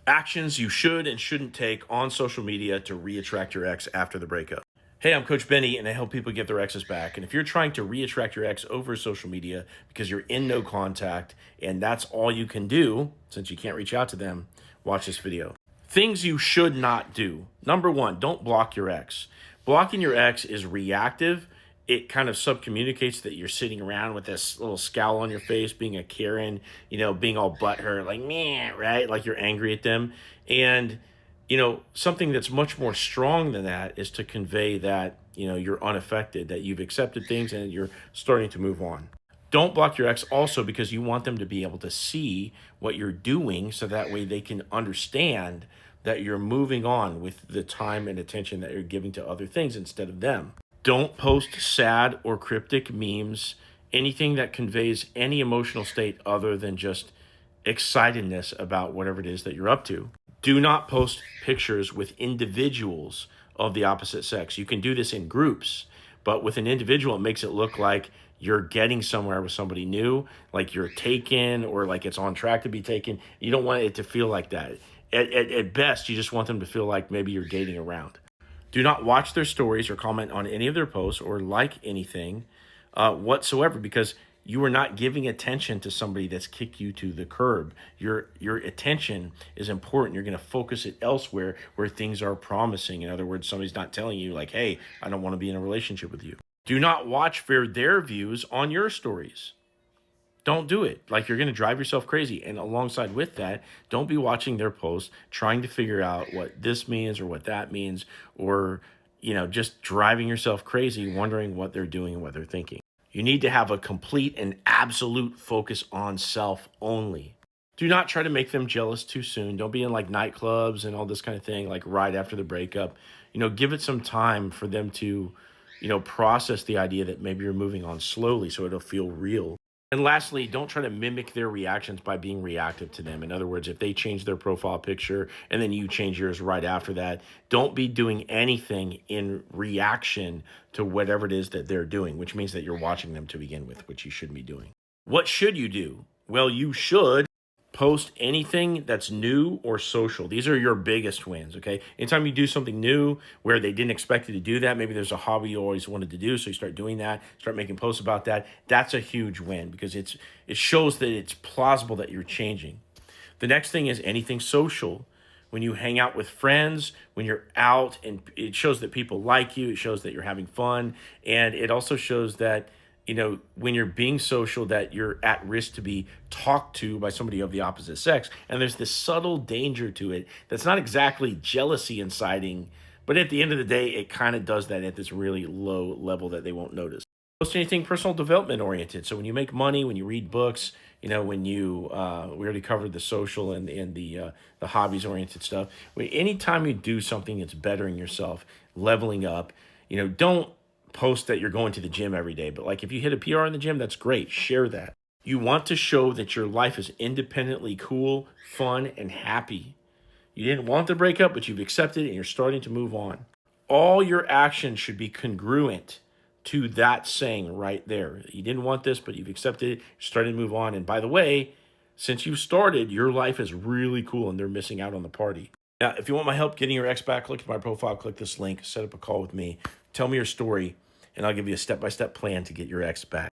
Actions you should and shouldn't take on social media to reattract your ex after the breakup. Hey, I'm Coach Benny, and I help people get their exes back. And if you're trying to reattract your ex over social media because you're in no contact and that's all you can do since you can't reach out to them, watch this video. Things you should not do. Number one, don't block your ex. Blocking your ex is reactive. It kind of subcommunicates that you're sitting around with this little scowl on your face, being a Karen, being all butthurt, like, meh, right? Like you're angry at them. And, something that's much more strong than that is to convey that, you're unaffected, that you've accepted things and you're starting to move on. Don't block your ex also because you want them to be able to see what you're doing so that way they can understand that you're moving on with the time and attention that you're giving to other things instead of them. Don't post sad or cryptic memes, anything that conveys any emotional state other than just excitedness about whatever it is that you're up to. Do not post pictures with individuals of the opposite sex. You can do this in groups, but with an individual, it makes it look like you're getting somewhere with somebody new, like you're taken or like it's on track to be taken. You don't want it to feel like that. At best, you just want them to feel like maybe you're dating around. Do not watch their stories or comment on any of their posts or like anything whatsoever because you are not giving attention to somebody that's kicked you to the curb. Your attention is important. You're going to focus it elsewhere where things are promising. In other words, somebody's not telling you like, hey, I don't want to be in a relationship with you. Do not watch for their views on your stories. Don't do it. Like you're going to drive yourself crazy. And alongside with that, don't be watching their posts, trying to figure out what this means or what that means, or, just driving yourself crazy, wondering what they're doing and what they're thinking. You need to have a complete and absolute focus on self only. Do not try to make them jealous too soon. Don't be in like nightclubs and all this kind of thing, like right after the breakup. Give it some time for them to, process the idea that maybe you're moving on slowly so it'll feel real. And lastly, don't try to mimic their reactions by being reactive to them. In other words, if they change their profile picture and then you change yours right after that, don't be doing anything in reaction to whatever it is that they're doing, which means that you're watching them to begin with, which you shouldn't be doing. What should you do? Well, you should post anything that's new or social. These are your biggest wins, okay? Anytime you do something new where they didn't expect you to do that, maybe there's a hobby you always wanted to do, so you start doing that, start making posts about that, that's a huge win because it shows that it's plausible that you're changing. The next thing is anything social. When you hang out with friends, when you're out, and it shows that people like you, it shows that you're having fun, and it also shows that when you're being social, that you're at risk to be talked to by somebody of the opposite sex. And there's this subtle danger to it that's not exactly jealousy inciting, but at the end of the day, it kind of does that at this really low level that they won't notice. Post anything personal development oriented. So when you make money, when you read books, when you, we already covered the social and the hobbies oriented stuff. Anytime you do something that's bettering yourself, leveling up, don't post that you're going to the gym every day, but like if you hit a PR in the gym, that's great. Share that. You want to show that your life is independently cool, fun, and happy. You didn't want the breakup, but you've accepted it and you're starting to move on. All your actions should be congruent to that saying right there. You didn't want this, but you've accepted it, you're starting to move on. And by the way, since you've started, your life is really cool and they're missing out on the party. Now, if you want my help getting your ex back, look at my profile, click this link, set up a call with me, tell me your story, and I'll give you a step-by-step plan to get your ex back.